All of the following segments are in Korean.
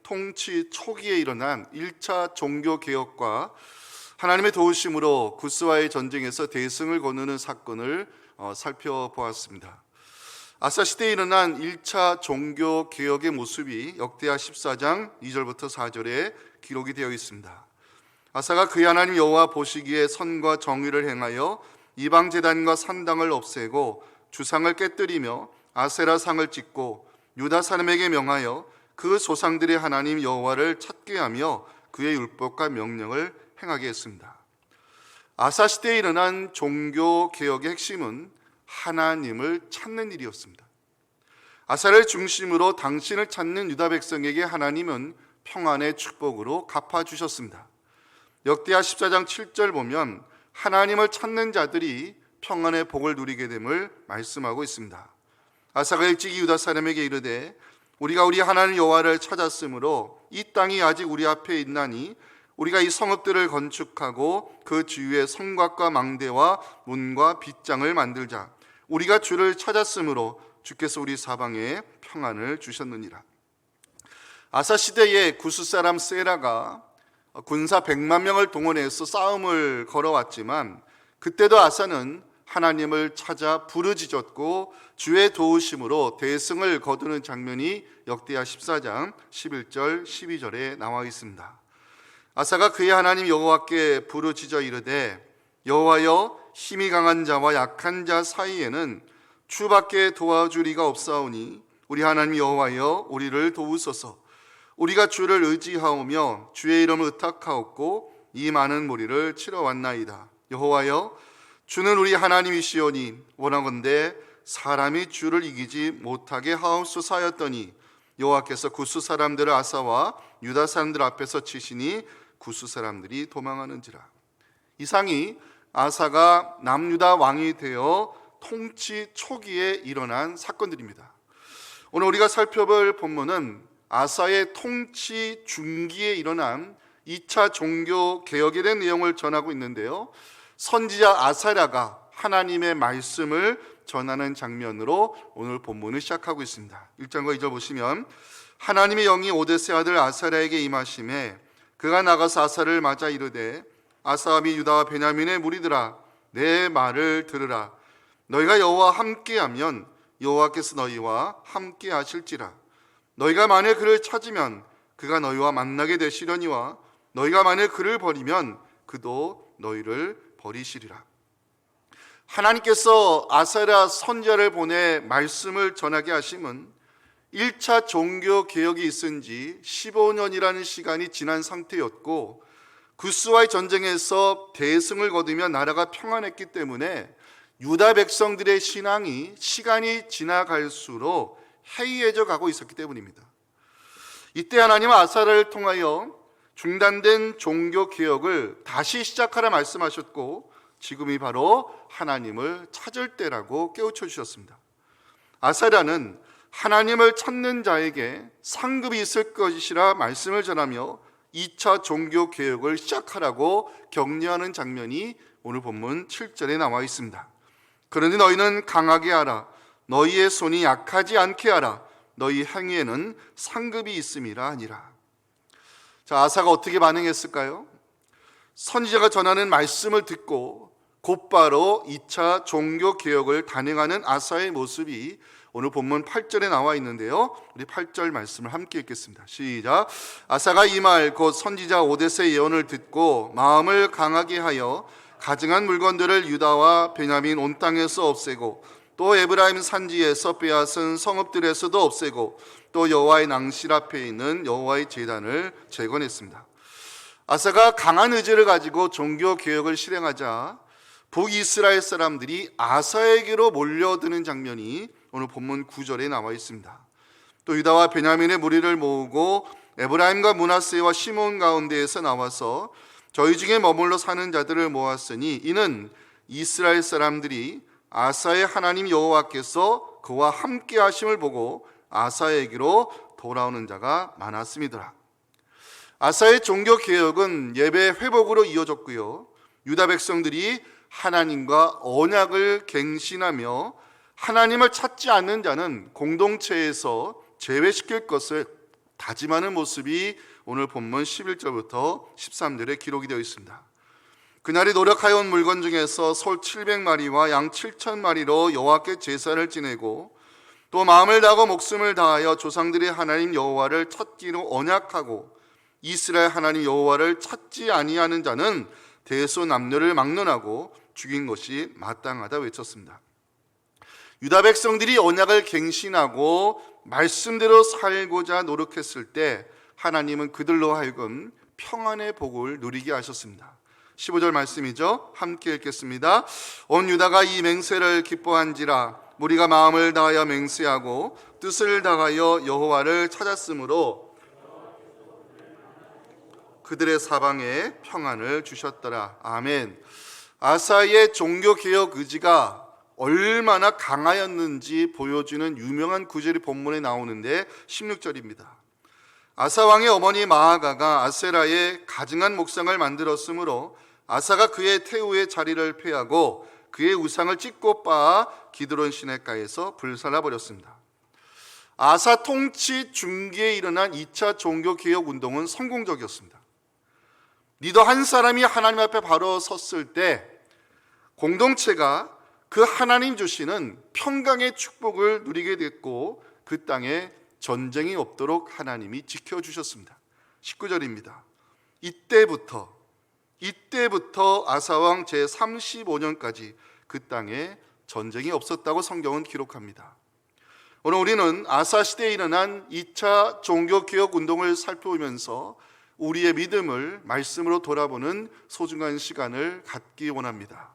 통치 초기에 일어난 1차 종교개혁과 하나님의 도우심으로 구스와의 전쟁에서 대승을 거두는 사건을 살펴보았습니다. 아사 시대에 일어난 1차 종교개혁의 모습이 역대하 14장 2절부터 4절에 기록이 되어 있습니다. 아사가 그의 하나님 여호와 보시기에 선과 정의를 행하여 이방 제단과 산당을 없애고 주상을 깨뜨리며 아세라 상을 찍고 유다 사람에게 명하여 그 조상들의 하나님 여호와를 찾게 하며 그의 율법과 명령을 행하게 했습니다. 아사 시대에 일어난 종교 개혁의 핵심은 하나님을 찾는 일이었습니다. 아사를 중심으로 당신을 찾는 유다 백성에게 하나님은 평안의 축복으로 갚아주셨습니다. 역대하 14장 7절 보면 하나님을 찾는 자들이 평안의 복을 누리게 됨을 말씀하고 있습니다. 아사가 일찍이 유다 사람에게 이르되 우리가 우리 하나님 여호와를 찾았으므로 이 땅이 아직 우리 앞에 있나니 우리가 이 성읍들을 건축하고 그 주위에 성곽과 망대와 문과 빗장을 만들자. 우리가 주를 찾았으므로 주께서 우리 사방에 평안을 주셨느니라. 아사 시대에 구스 사람 세라가 군사 100만 명을 동원해서 싸움을 걸어왔지만 그때도 아사는 하나님을 찾아 부르짖었고 주의 도우심으로 대승을 거두는 장면이 역대하 14장 11절 12절에 나와 있습니다. 아사가 그의 하나님 여호와께 부르짖어 이르되 여호와여 힘이 강한 자와 약한 자 사이에는 주밖에 도와줄 이가 없사오니 우리 하나님 여호와여 우리를 도우소서. 우리가 주를 의지하오며 주의 이름을 의탁하옵고 이 많은 무리를 치러 왔나이다. 여호와여 주는 우리 하나님이시오니 원하건대 사람이 주를 이기지 못하게 하옵소서 하였더니 여호와께서 구스 사람들을 아사와 유다 사람들 앞에서 치시니 구스 사람들이 도망하는지라. 이상이 아사가 남유다 왕이 되어 통치 초기에 일어난 사건들입니다. 오늘 우리가 살펴볼 본문은 아사의 통치 중기에 일어난 2차 종교 개혁에 대한 내용을 전하고 있는데요. 선지자 아사랴가 하나님의 말씀을 전하는 장면으로 오늘 본문을 시작하고 있습니다. 1장과 2절 보시면 하나님의 영이 오데스의 아들 아사랴에게 임하심에 그가 나가서 아사를 맞아 이르되 아사와 및 유다와 베냐민의 무리들아 내 말을 들으라. 너희가 여호와와 함께하면 여호와께서 너희와 함께 하실지라. 너희가 만일 그를 찾으면 그가 너희와 만나게 되시려니와 너희가 만일 그를 버리면 그도 너희를 버리시리라. 하나님께서 아사랴 선지자를 보내 말씀을 전하게 하심은 1차 종교 개혁이 있은 지 15년이라는 시간이 지난 상태였고 구스와의 전쟁에서 대승을 거두며 나라가 평안했기 때문에 유다 백성들의 신앙이 시간이 지나갈수록 해이해져 가고 있었기 때문입니다. 이때 하나님은 아사랴를 통하여 중단된 종교 개혁을 다시 시작하라 말씀하셨고 지금이 바로 하나님을 찾을 때라고 깨우쳐 주셨습니다. 아사랴는 하나님을 찾는 자에게 상급이 있을 것이라 말씀을 전하며 2차 종교 개혁을 시작하라고 격려하는 장면이 오늘 본문 7절에 나와 있습니다. 그러니 너희는 강하게 하라. 너희의 손이 약하지 않게 하라. 너희 행위에는 상급이 있음이라 하니라. 자, 아사가 어떻게 반응했을까요? 선지자가 전하는 말씀을 듣고 곧바로 2차 종교 개혁을 단행하는 아사의 모습이 오늘 본문 8절에 나와 있는데요. 우리 8절 말씀을 함께 읽겠습니다. 시작. 아사가 이 말 곧 선지자 오데스의 예언을 듣고 마음을 강하게 하여 가증한 물건들을 유다와 베냐민 온 땅에서 없애고 또 에브라임 산지에서 빼앗은 성읍들에서도 없애고 또 여호와의 낭실 앞에 있는 여호와의 제단을 재건했습니다. 아사가 강한 의지를 가지고 종교 개혁을 실행하자 북이스라엘 사람들이 아사에게로 몰려드는 장면이 오늘 본문 9절에 나와 있습니다. 또 유다와 베냐민의 무리를 모으고 에브라임과 므낫세와 시몬 가운데에서 나와서 저희 중에 머물러 사는 자들을 모았으니 이는 이스라엘 사람들이 아사의 하나님 여호와께서 그와 함께 하심을 보고 아사에게로 돌아오는 자가 많았습니다. 아사의 종교 개혁은 예배 회복으로 이어졌고요. 유다 백성들이 하나님과 언약을 갱신하며 하나님을 찾지 않는 자는 공동체에서 제외시킬 것을 다짐하는 모습이 오늘 본문 11절부터 13절에 기록이 되어 있습니다. 그날이 노력하여 온 물건 중에서 솔 700마리와 양 7,000마리로 여호와께 제사를 지내고 또 마음을 다하고 목숨을 다하여 조상들의 하나님 여호와를 찾기로 언약하고 이스라엘 하나님 여호와를 찾지 아니하는 자는 대소 남녀를 막론하고 죽인 것이 마땅하다 외쳤습니다. 유다 백성들이 언약을 갱신하고 말씀대로 살고자 노력했을 때 하나님은 그들로 하여금 평안의 복을 누리게 하셨습니다. 15절 말씀이죠. 함께 읽겠습니다. 온 유다가 이 맹세를 기뻐한지라 무리가 마음을 다하여 맹세하고 뜻을 다하여 여호와를 찾았으므로 그들의 사방에 평안을 주셨더라. 아멘. 아사의 종교개혁 의지가 얼마나 강하였는지 보여주는 유명한 구절이 본문에 나오는데 16절입니다. 아사 왕의 어머니 마아가가 아세라의 가증한 목상을 만들었으므로 아사가 그의 태우의 자리를 폐하고 그의 우상을 찢고 빻아 기드론 시내가에서 불살라 버렸습니다. 아사 통치 중기에 일어난 2차 종교개혁 운동은 성공적이었습니다. 리더 한 사람이 하나님 앞에 바로 섰을 때 공동체가 그 하나님 주시는 평강의 축복을 누리게 됐고 그 땅에 전쟁이 없도록 하나님이 지켜주셨습니다. 19절입니다. 이때부터 아사왕 제35년까지 그 땅에 전쟁이 없었다고 성경은 기록합니다. 오늘 우리는 아사 시대에 일어난 2차 종교개혁 운동을 살펴보면서 우리의 믿음을 말씀으로 돌아보는 소중한 시간을 갖기 원합니다.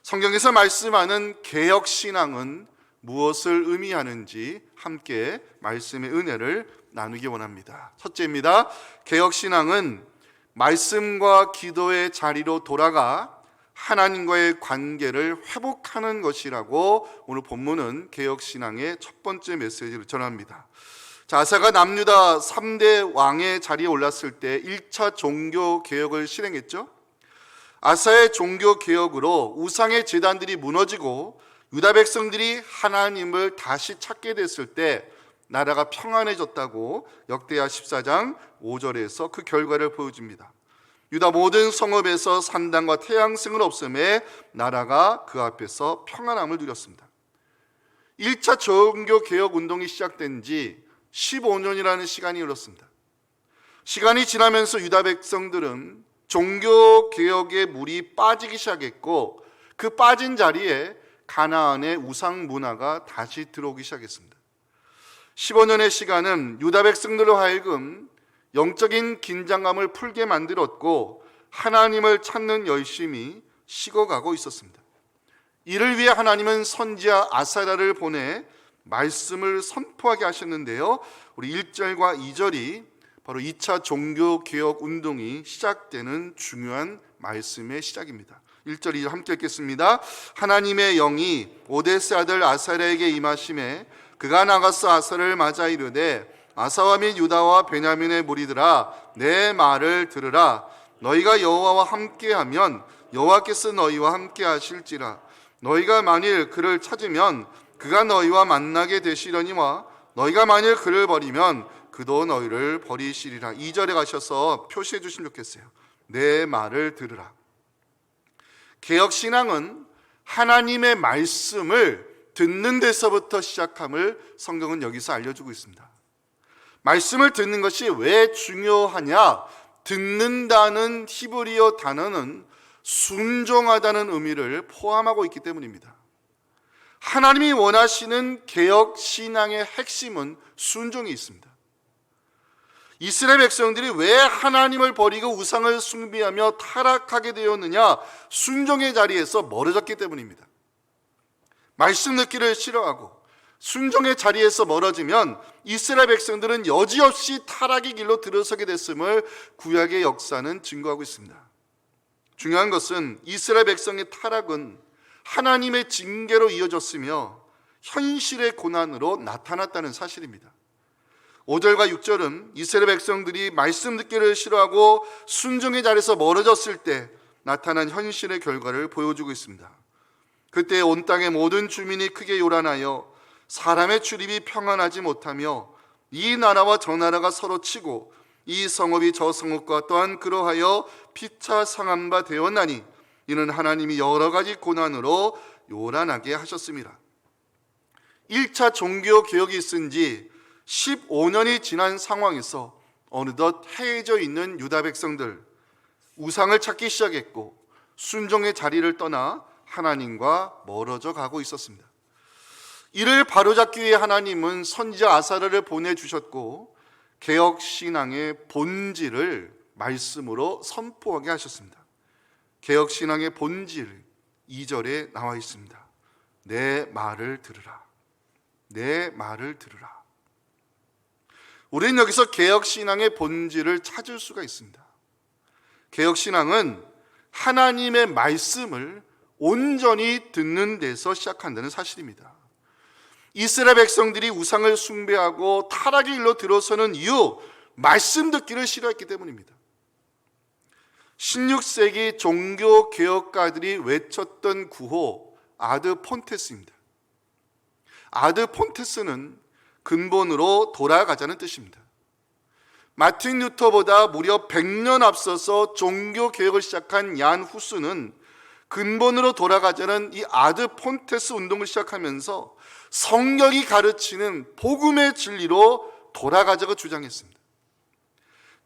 성경에서 말씀하는 개혁신앙은 무엇을 의미하는지 함께 말씀의 은혜를 나누기 원합니다. 첫째입니다. 개혁신앙은 말씀과 기도의 자리로 돌아가 하나님과의 관계를 회복하는 것이라고 오늘 본문은 개혁신앙의 첫 번째 메시지를 전합니다. 자, 아사가 남유다 3대 왕의 자리에 올랐을 때 1차 종교개혁을 실행했죠. 아사의 종교개혁으로 우상의 제단들이 무너지고 유다 백성들이 하나님을 다시 찾게 됐을 때 나라가 평안해졌다고 역대하 14장 5절에서 그 결과를 보여줍니다. 유다 모든 성읍에서 산당과 태양승은 없음에 나라가 그 앞에서 평안함을 누렸습니다. 1차 종교개혁 운동이 시작된 지 15년이라는 시간이 흘렀습니다. 시간이 지나면서 유다 백성들은 종교개혁의 물이 빠지기 시작했고 그 빠진 자리에 가나안의 우상 문화가 다시 들어오기 시작했습니다. 15년의 시간은 유다 백성들로 하여금 영적인 긴장감을 풀게 만들었고 하나님을 찾는 열심이 식어가고 있었습니다. 이를 위해 하나님은 선지자 아사랴를 보내 말씀을 선포하게 하셨는데요. 우리 1절과 2절이 바로 2차 종교개혁 운동이 시작되는 중요한 말씀의 시작입니다. 1절 2절 함께 읽겠습니다. 하나님의 영이 오데스 아들 아사랴에게 임하심에 그가 나가서 아사를 맞아 이르되 아사와 및 유다와 베냐민의 무리들아 내 말을 들으라. 너희가 여호와와 함께하면 여호와께서 너희와 함께하실지라. 너희가 만일 그를 찾으면 그가 너희와 만나게 되시려니와 너희가 만일 그를 버리면 그도 너희를 버리시리라. 2절에 가셔서 표시해 주시면 좋겠어요. 내 말을 들으라. 개혁신앙은 하나님의 말씀을 듣는 데서부터 시작함을 성경은 여기서 알려주고 있습니다. 말씀을 듣는 것이 왜 중요하냐? 듣는다는 히브리어 단어는 순종하다는 의미를 포함하고 있기 때문입니다. 하나님이 원하시는 개혁신앙의 핵심은 순종이 있습니다. 이스라엘 백성들이 왜 하나님을 버리고 우상을 숭배하며 타락하게 되었느냐? 순종의 자리에서 멀어졌기 때문입니다. 말씀 듣기를 싫어하고 순종의 자리에서 멀어지면 이스라엘 백성들은 여지없이 타락의 길로 들어서게 됐음을 구약의 역사는 증거하고 있습니다. 중요한 것은 이스라엘 백성의 타락은 하나님의 징계로 이어졌으며 현실의 고난으로 나타났다는 사실입니다. 5절과 6절은 이스라엘 백성들이 말씀 듣기를 싫어하고 순종의 자리에서 멀어졌을 때 나타난 현실의 결과를 보여주고 있습니다. 그때 온 땅의 모든 주민이 크게 요란하여 사람의 출입이 평안하지 못하며 이 나라와 저 나라가 서로 치고 이 성읍이 저 성읍과 또한 그러하여 피차 상한 바 되었나니 이는 하나님이 여러 가지 고난으로 요란하게 하셨습니다. 1차 종교개혁이 있은 지 15년이 지난 상황에서 어느덧 해해져 있는 유다 백성들, 우상을 찾기 시작했고 순종의 자리를 떠나 하나님과 멀어져 가고 있었습니다. 이를 바로잡기 위해 하나님은 선지자 아사랴를 보내주셨고 개혁신앙의 본질을 말씀으로 선포하게 하셨습니다. 개혁신앙의 본질 2절에 나와 있습니다. 내 말을 들으라. 내 말을 들으라. 우리는 여기서 개혁신앙의 본질을 찾을 수가 있습니다. 개혁신앙은 하나님의 말씀을 온전히 듣는 데서 시작한다는 사실입니다. 이스라엘 백성들이 우상을 숭배하고 타락의 길로 들어서는 이유, 말씀 듣기를 싫어했기 때문입니다. 16세기 종교개혁가들이 외쳤던 구호 아드 폰테스입니다. 아드 폰테스는 근본으로 돌아가자는 뜻입니다. 마틴 루터보다 무려 100년 앞서서 종교개혁을 시작한 얀 후스는 근본으로 돌아가자는 이 아드 폰테스 운동을 시작하면서 성경이 가르치는 복음의 진리로 돌아가자고 주장했습니다.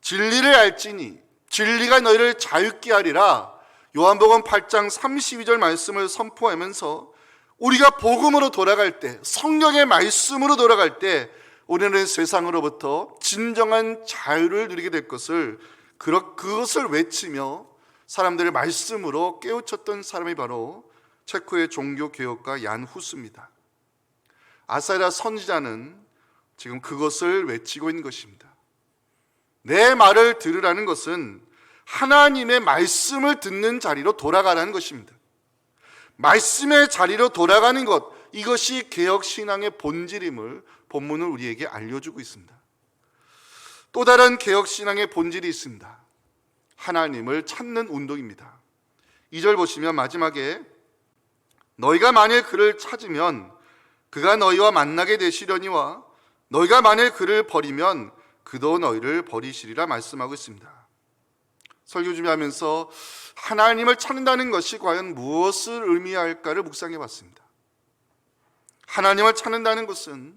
진리를 알지니 진리가 너희를 자유케 하리라 요한복음 8장 32절 말씀을 선포하면서 우리가 복음으로 돌아갈 때, 성경의 말씀으로 돌아갈 때 우리는 세상으로부터 진정한 자유를 누리게 될 것을, 그것을 외치며 사람들의 말씀으로 깨우쳤던 사람이 바로 체코의 종교개혁가 얀 후스입니다. 아사랴 선지자는 지금 그것을 외치고 있는 것입니다. 내 말을 들으라는 것은 하나님의 말씀을 듣는 자리로 돌아가라는 것입니다. 말씀의 자리로 돌아가는 것, 이것이 개혁신앙의 본질임을 본문은 우리에게 알려주고 있습니다. 또 다른 개혁신앙의 본질이 있습니다. 하나님을 찾는 운동입니다. 2절 보시면 마지막에 너희가 만일 그를 찾으면 그가 너희와 만나게 되시려니와 너희가 만일 그를 버리면 그도 너희를 버리시리라 말씀하고 있습니다. 설교 준비하면서 하나님을 찾는다는 것이 과연 무엇을 의미할까를 묵상해 봤습니다. 하나님을 찾는다는 것은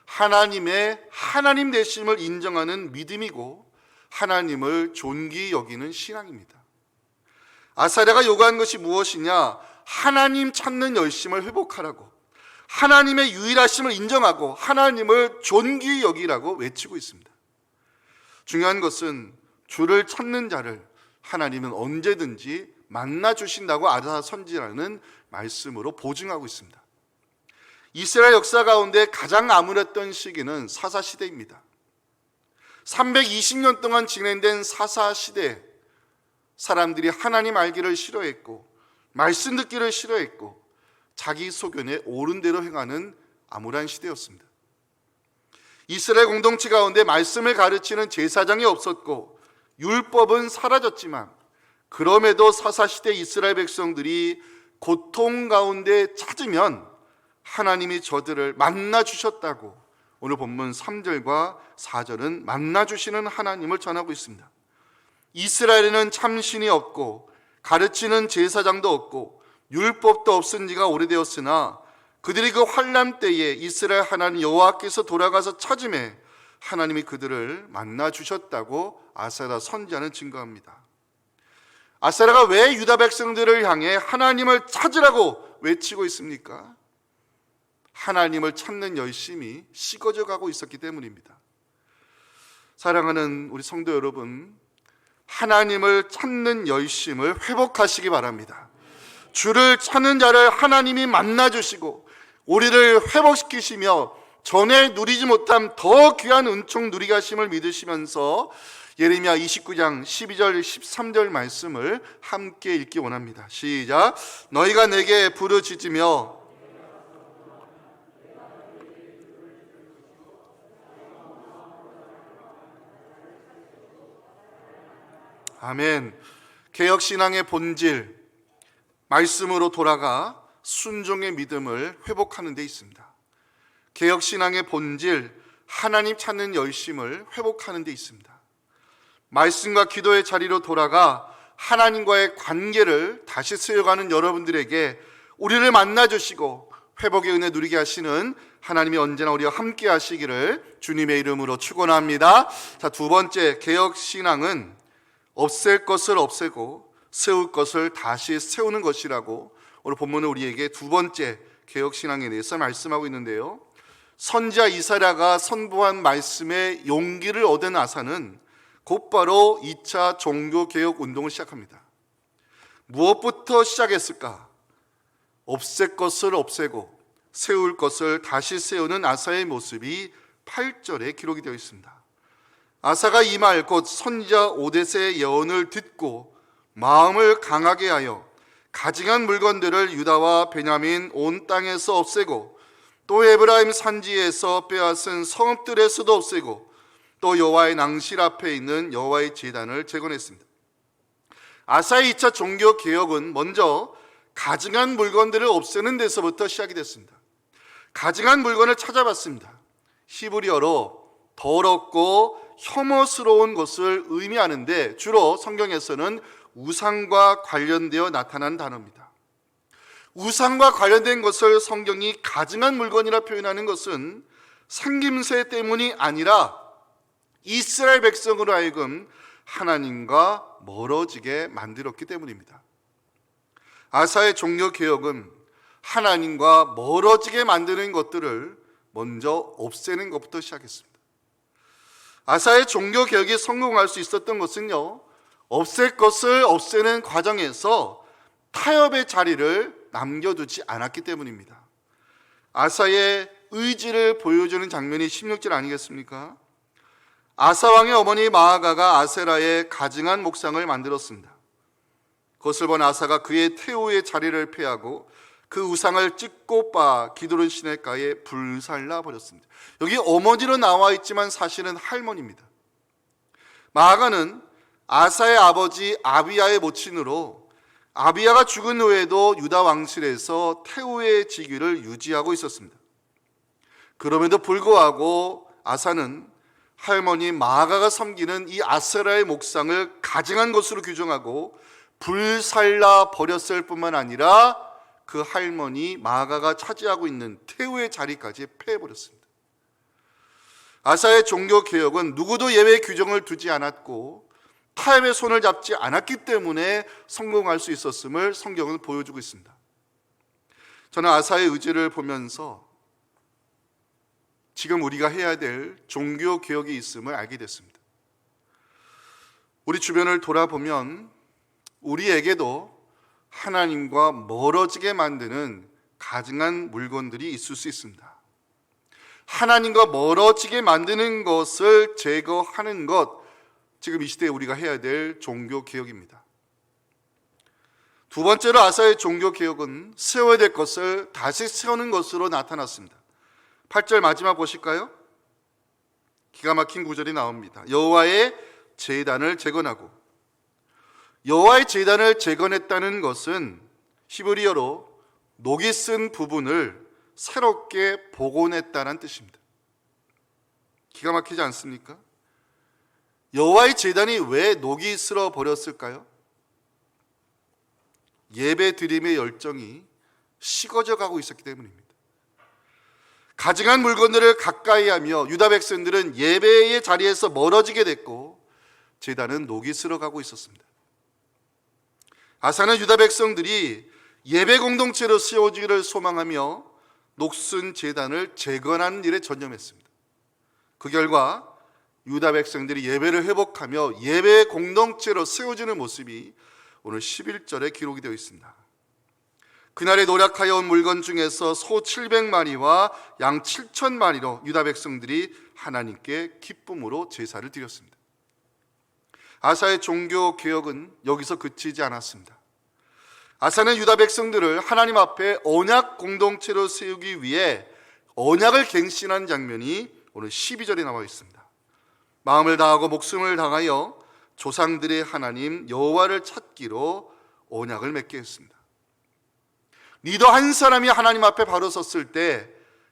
하나님의 하나님 되심을 인정하는 믿음이고 하나님을 존귀히 여기는 신앙입니다. 아사랴가 요구한 것이 무엇이냐? 하나님 찾는 열심을 회복하라고, 하나님의 유일하심을 인정하고 하나님을 존귀히 여기라고 외치고 있습니다. 중요한 것은 주를 찾는 자를 하나님은 언제든지 만나 주신다고 아사랴 선지자는 말씀으로 보증하고 있습니다. 이스라엘 역사 가운데 가장 암울했던 시기는 사사시대입니다. 320년 동안 진행된 사사시대, 사람들이 하나님 알기를 싫어했고 말씀 듣기를 싫어했고 자기 소견에 옳은 대로 행하는 암울한 시대였습니다. 이스라엘 공동체 가운데 말씀을 가르치는 제사장이 없었고 율법은 사라졌지만 그럼에도 사사시대 이스라엘 백성들이 고통 가운데 찾으면 하나님이 저들을 만나 주셨다고 오늘 본문 3절과 4절은 만나 주시는 하나님을 전하고 있습니다. 이스라엘에는 참신이 없고 가르치는 제사장도 없고 율법도 없은 지가 오래되었으나 그들이 그 환난 때에 이스라엘 하나님 여호와께서 돌아가서 찾음에 하나님이 그들을 만나 주셨다고 아사랴 선지자는 증거합니다. 아사랴가 왜 유다 백성들을 향해 하나님을 찾으라고 외치고 있습니까? 하나님을 찾는 열심이 식어져 가고 있었기 때문입니다. 사랑하는 우리 성도 여러분, 하나님을 찾는 열심을 회복하시기 바랍니다. 주를 찾는 자를 하나님이 만나주시고 우리를 회복시키시며 전에 누리지 못한 더 귀한 은총 누리게 하심을 믿으시면서 예레미야 29장 12절 13절 말씀을 함께 읽기 원합니다. 시작. 너희가 내게 부르짖으며 아멘. 개혁신앙의 본질, 말씀으로 돌아가 순종의 믿음을 회복하는 데 있습니다. 개혁신앙의 본질, 하나님 찾는 열심을 회복하는 데 있습니다. 말씀과 기도의 자리로 돌아가 하나님과의 관계를 다시 세워가는 여러분들에게 우리를 만나주시고 회복의 은혜 누리게 하시는 하나님이 언제나 우리와 함께 하시기를 주님의 이름으로 축원합니다. 자, 두 번째, 개혁신앙은 없앨 것을 없애고 세울 것을 다시 세우는 것이라고 오늘 본문은 우리에게 두 번째 개혁신앙에 대해서 말씀하고 있는데요, 선지자 이사야가 선포한 말씀에 용기를 얻은 아사는 곧바로 2차 종교개혁 운동을 시작합니다. 무엇부터 시작했을까? 없앨 것을 없애고 세울 것을 다시 세우는 아사의 모습이 8절에 기록이 되어 있습니다. 아사가 이 말 곧 선지자 오뎃의 예언을 듣고 마음을 강하게 하여 가증한 물건들을 유다와 베냐민 온 땅에서 없애고 또 에브라임 산지에서 빼앗은 성읍들에서도 없애고 또 여호와의 낭실 앞에 있는 여호와의 제단을 재건했습니다. 아사의 2차 종교개혁은 먼저 가증한 물건들을 없애는 데서부터 시작이 됐습니다. 가증한 물건을 찾아봤습니다. 히브리어로 더럽고 혐오스러운 것을 의미하는데 주로 성경에서는 우상과 관련되어 나타난 단어입니다. 우상과 관련된 것을 성경이 가증한 물건이라 표현하는 것은 생김새 때문이 아니라 이스라엘 백성으로 하여금 하나님과 멀어지게 만들었기 때문입니다. 아사의 종교개혁은 하나님과 멀어지게 만드는 것들을 먼저 없애는 것부터 시작했습니다. 아사의 종교개혁이 성공할 수 있었던 것은요, 없앨 것을 없애는 과정에서 타협의 자리를 남겨두지 않았기 때문입니다. 아사의 의지를 보여주는 장면이 16절 아니겠습니까? 아사왕의 어머니 마아가가 아세라의 가증한 목상을 만들었습니다. 그것을 본 아사가 그의 태우의 자리를 폐하고 그 우상을 찍고 빻아 기드론 시내가에 불살라 버렸습니다. 여기 어머니로 나와 있지만 사실은 할머니입니다. 마아가는 아사의 아버지 아비야의 모친으로 아비야가 죽은 후에도 유다 왕실에서 태우의 직위를 유지하고 있었습니다. 그럼에도 불구하고 아사는 할머니 마아가가 섬기는 이 아세라의 목상을 가증한 것으로 규정하고 불살라 버렸을 뿐만 아니라 그 할머니 마아가가 차지하고 있는 태우의 자리까지 폐해버렸습니다. 아사의 종교개혁은 누구도 예외 규정을 두지 않았고 타협의 손을 잡지 않았기 때문에 성공할 수 있었음을 성경은 보여주고 있습니다. 저는 아사의 의지를 보면서 지금 우리가 해야 될 종교개혁이 있음을 알게 됐습니다. 우리 주변을 돌아보면 우리에게도 하나님과 멀어지게 만드는 가증한 물건들이 있을 수 있습니다. 하나님과 멀어지게 만드는 것을 제거하는 것, 지금 이 시대에 우리가 해야 될 종교개혁입니다. 두 번째로 아사의 종교개혁은 세워야 될 것을 다시 세우는 것으로 나타났습니다. 8절 마지막 보실까요? 기가 막힌 구절이 나옵니다. 여호와의 제단을 재건하고, 여호와의 제단을 재건했다는 것은 히브리어로 녹이 쓴 부분을 새롭게 복원했다는 뜻입니다. 기가 막히지 않습니까? 여호와의 제단이 왜 녹이 슬어 버렸을까요? 예배 드림의 열정이 식어져 가고 있었기 때문입니다. 가증한 물건들을 가까이 하며 유다 백성들은 예배의 자리에서 멀어지게 됐고 제단은 녹이 슬어가고 있었습니다. 아사는 유다 백성들이 예배 공동체로 세워지기를 소망하며 녹슨 제단을 재건하는 일에 전념했습니다. 그 결과 유다 백성들이 예배를 회복하며 예배 공동체로 세워지는 모습이 오늘 11절에 기록이 되어 있습니다. 그날에 노력하여 온 물건 중에서 소 700마리와 양 7,000마리로 유다 백성들이 하나님께 기쁨으로 제사를 드렸습니다. 아사의 종교 개혁은 여기서 그치지 않았습니다. 아사는 유다 백성들을 하나님 앞에 언약 공동체로 세우기 위해 언약을 갱신한 장면이 오늘 12절에 나와 있습니다. 마음을 다하고 목숨을 다하여 조상들의 하나님 여호와를 찾기로 언약을 맺게 했습니다. 리더 한 사람이 하나님 앞에 바로 섰을 때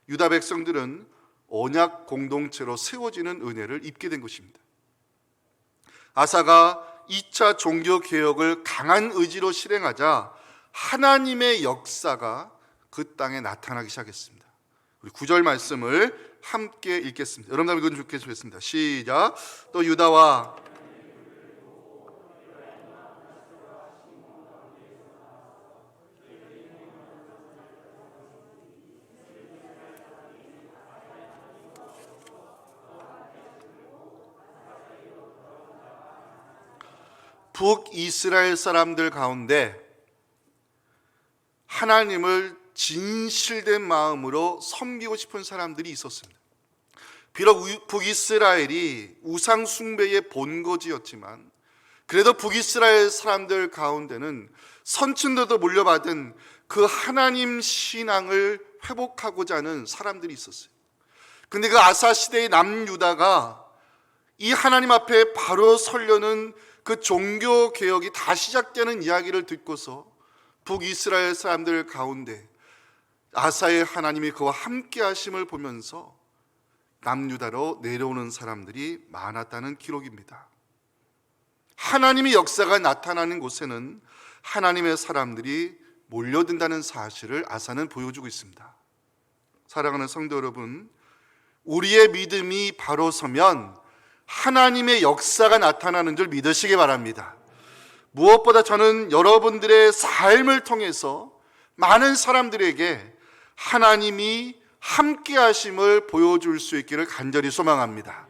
유다 백성들은 언약 공동체로 세워지는 은혜를 입게 된 것입니다. 아사가 2차 종교 개혁을 강한 의지로 실행하자 하나님의 역사가 그 땅에 나타나기 시작했습니다. 우리 9절 말씀을 함께 읽겠습니다. 여러분 다 읽어주면 좋겠습니다. 시작. 또 유다와 북이스라엘 사람들 가운데 하나님을 진실된 마음으로 섬기고 싶은 사람들이 있었습니다. 비록 북이스라엘이 우상 숭배의 본거지였지만 그래도 북이스라엘 사람들 가운데는 선친들도 물려받은 그 하나님 신앙을 회복하고자 하는 사람들이 있었어요. 근데 그 아사 시대의 남유다가 이 하나님 앞에 바로 서려는 그 종교 개혁이 다 시작되는 이야기를 듣고서 북이스라엘 사람들 가운데 아사의 하나님이 그와 함께 하심을 보면서 남유다로 내려오는 사람들이 많았다는 기록입니다. 하나님의 역사가 나타나는 곳에는 하나님의 사람들이 몰려든다는 사실을 아사는 보여주고 있습니다. 사랑하는 성도 여러분, 우리의 믿음이 바로 서면 하나님의 역사가 나타나는 줄 믿으시기 바랍니다. 무엇보다 저는 여러분들의 삶을 통해서 많은 사람들에게 하나님이 함께 하심을 보여줄 수 있기를 간절히 소망합니다.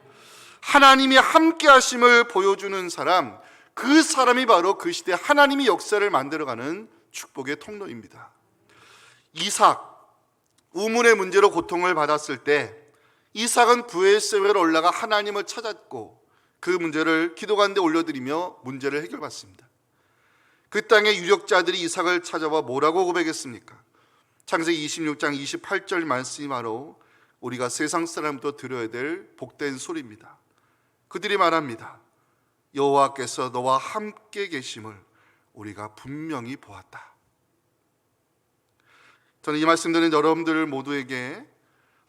하나님이 함께 하심을 보여주는 사람, 그 사람이 바로 그 시대 하나님이 역사를 만들어가는 축복의 통로입니다. 이삭, 우물의 문제로 고통을 받았을 때 이삭은 브에셀로 올라가 하나님을 찾았고 그 문제를 기도 가운데 올려드리며 문제를 해결받습니다. 그 땅의 유력자들이 이삭을 찾아와 뭐라고 고백했습니까? 창세기 26장 28절 말씀이 바로 우리가 세상 사람도 들어야 될 복된 소리입니다. 그들이 말합니다. 여호와께서 너와 함께 계심을 우리가 분명히 보았다. 저는 이 말씀 듣는 여러분들 모두에게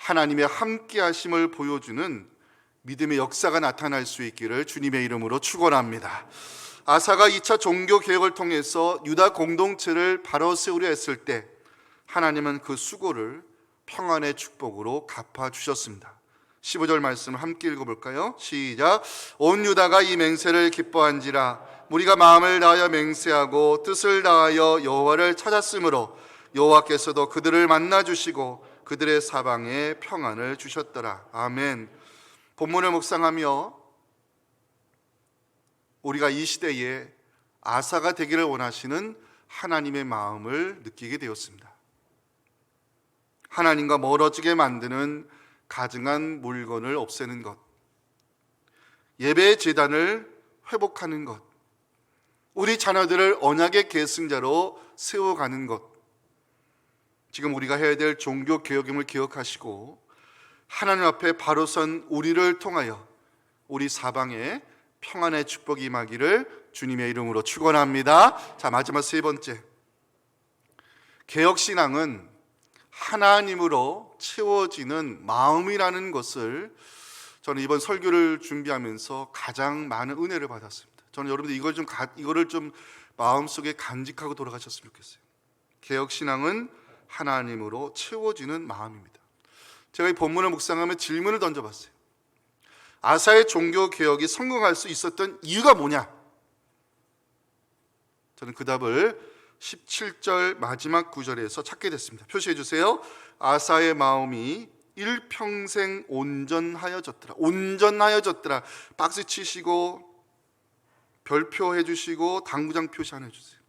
하나님의 함께 하심을 보여주는 믿음의 역사가 나타날 수 있기를 주님의 이름으로 축원합니다. 아사가 2차 종교 개혁을 통해서 유다 공동체를 바로 세우려 했을 때 하나님은 그 수고를 평안의 축복으로 갚아주셨습니다. 15절 말씀 함께 읽어볼까요? 시작. 온 유다가 이 맹세를 기뻐한지라 무리가 마음을 다하여 맹세하고 뜻을 다하여 여호와를 찾았으므로 여호와께서도 그들을 만나주시고 그들의 사방에 평안을 주셨더라. 아멘. 본문을 묵상하며 우리가 이 시대에 아사가 되기를 원하시는 하나님의 마음을 느끼게 되었습니다. 하나님과 멀어지게 만드는 가증한 물건을 없애는 것, 예배의 제단을 회복하는 것, 우리 자녀들을 언약의 계승자로 세워가는 것, 지금 우리가 해야 될 종교 개혁임을 기억하시고 하나님 앞에 바로 선 우리를 통하여 우리 사방에 평안의 축복이 임하기를 주님의 이름으로 축원합니다. 자, 마지막 세 번째, 개혁신앙은 하나님으로 채워지는 마음이라는 것을 저는 이번 설교를 준비하면서 가장 많은 은혜를 받았습니다. 저는 여러분들 이거를 좀 마음속에 간직하고 돌아가셨으면 좋겠어요. 개혁신앙은 하나님으로 채워지는 마음입니다. 제가 이 본문을 묵상하며 질문을 던져봤어요. 아사의 종교 개혁이 성공할 수 있었던 이유가 뭐냐? 저는 그 답을 17절 마지막 구절에서 찾게 됐습니다. 표시해 주세요. 아사의 마음이 일평생 온전하여졌더라. 온전하여졌더라. 박스 치시고 별표 해주시고 당구장 표시 하나 해주세요.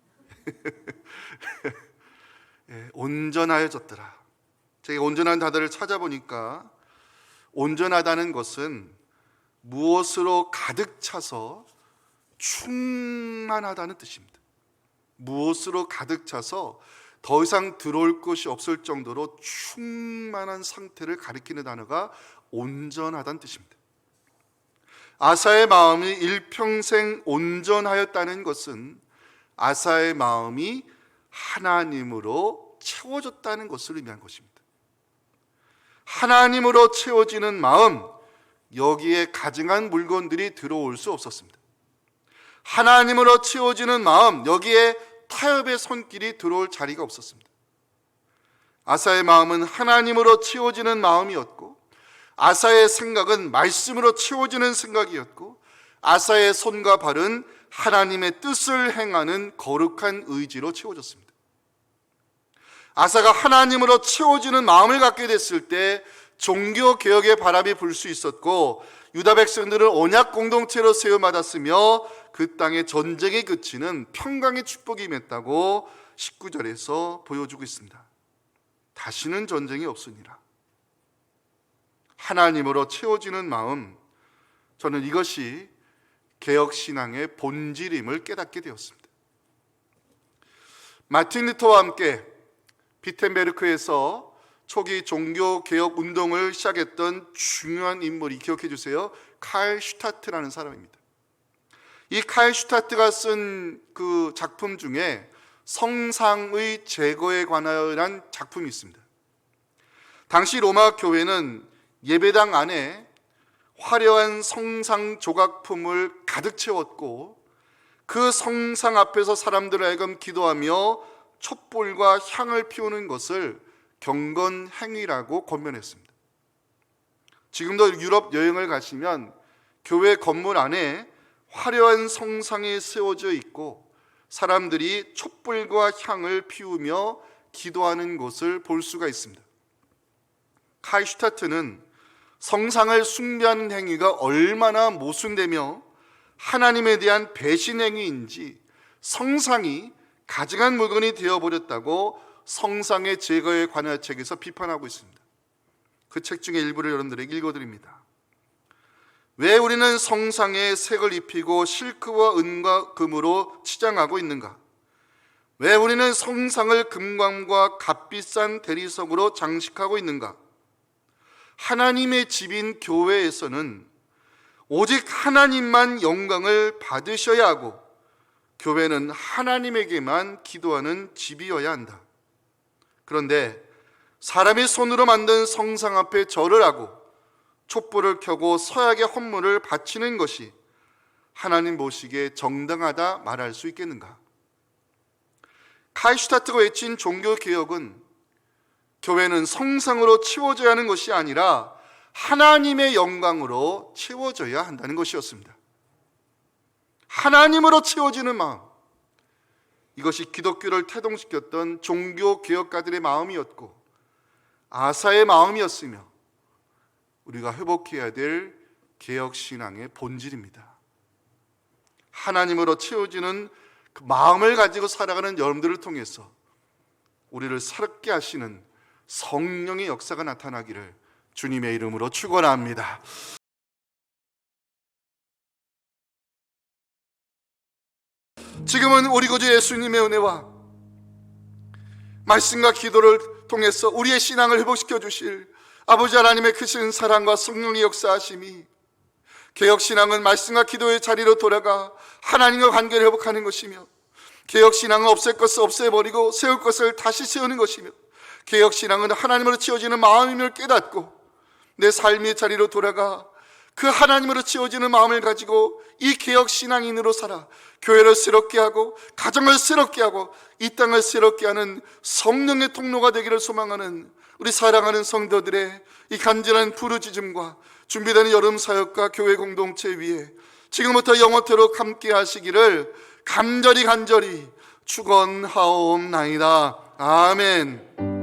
예, 온전하여졌더라. 제가 온전한 단어를 찾아보니까 온전하다는 것은 무엇으로 가득 차서 충만하다는 뜻입니다. 무엇으로 가득 차서 더 이상 들어올 것이 없을 정도로 충만한 상태를 가리키는 단어가 온전하다는 뜻입니다. 아사의 마음이 일평생 온전하였다는 것은 아사의 마음이 하나님으로 채워졌다는 것을 의미한 것입니다. 하나님으로 채워지는 마음, 여기에 가증한 물건들이 들어올 수 없었습니다. 하나님으로 채워지는 마음, 여기에 타협의 손길이 들어올 자리가 없었습니다. 아사의 마음은 하나님으로 채워지는 마음이었고, 아사의 생각은 말씀으로 채워지는 생각이었고, 아사의 손과 발은 하나님의 뜻을 행하는 거룩한 의지로 채워졌습니다. 아사가 하나님으로 채워지는 마음을 갖게 됐을 때 종교개혁의 바람이 불 수 있었고, 유다 백성들은 언약 공동체로 세움받았으며 그 땅의 전쟁이 그치는 평강의 축복이 임했다고 19절에서 보여주고 있습니다. 다시는 전쟁이 없으니라. 하나님으로 채워지는 마음, 저는 이것이 개혁신앙의 본질임을 깨닫게 되었습니다. 마틴 루터와 함께 비텐베르크에서 초기 종교개혁 운동을 시작했던 중요한 인물이, 기억해 주세요, 칼 슈타트라는 사람입니다. 이 칼 슈타트가 쓴 그 작품 중에 성상의 제거에 관한 작품이 있습니다. 당시 로마 교회는 예배당 안에 화려한 성상 조각품을 가득 채웠고, 그 성상 앞에서 사람들을 하여금 기도하며 촛불과 향을 피우는 것을 경건 행위라고 권면했습니다. 지금도 유럽 여행을 가시면 교회 건물 안에 화려한 성상이 세워져 있고 사람들이 촛불과 향을 피우며 기도하는 것을 볼 수가 있습니다. 칼 슈타트는 성상을 숭배하는 행위가 얼마나 모순되며 하나님에 대한 배신 행위인지 성상이 가증한 물건이 되어버렸다고 성상의 제거에 관한 책에서 비판하고 있습니다. 그 책 중에 일부를 여러분들에게 읽어드립니다. 왜 우리는 성상에 색을 입히고 실크와 은과 금으로 치장하고 있는가? 왜 우리는 성상을 금광과 값비싼 대리석으로 장식하고 있는가? 하나님의 집인 교회에서는 오직 하나님만 영광을 받으셔야 하고, 교회는 하나님에게만 기도하는 집이어야 한다. 그런데 사람이 손으로 만든 성상 앞에 절을 하고 촛불을 켜고 서약의 헌물을 바치는 것이 하나님 보시기에 정당하다 말할 수 있겠는가? 칼 슈타트가 외친 종교개혁은 교회는 성상으로 채워져야 하는 것이 아니라 하나님의 영광으로 채워져야 한다는 것이었습니다. 하나님으로 채워지는 마음, 이것이 기독교를 태동시켰던 종교개혁가들의 마음이었고 아사의 마음이었으며 우리가 회복해야 될 개혁신앙의 본질입니다. 하나님으로 채워지는 그 마음을 가지고 살아가는 여러분들을 통해서 우리를 새롭게 하시는 성령의 역사가 나타나기를 주님의 이름으로 축원합니다. 지금은 우리 구주 예수님의 은혜와 말씀과 기도를 통해서 우리의 신앙을 회복시켜 주실 아버지 하나님의 크신 사랑과 성령의 역사하심이, 개혁신앙은 말씀과 기도의 자리로 돌아가 하나님과 관계를 회복하는 것이며, 개혁신앙은 없앨 것을 없애버리고 세울 것을 다시 세우는 것이며, 개혁신앙은 하나님으로 채워지는 마음임을 깨닫고 내 삶의 자리로 돌아가 그 하나님으로 채워지는 마음을 가지고 이 개혁신앙인으로 살아 교회를 새롭게 하고 가정을 새롭게 하고 이 땅을 새롭게 하는 성령의 통로가 되기를 소망하는 우리 사랑하는 성도들의 이 간절한 부르짖음과 준비되는 여름 사역과 교회 공동체 위에 지금부터 영원토록 함께 하시기를 간절히 축원하옵나이다. 아멘.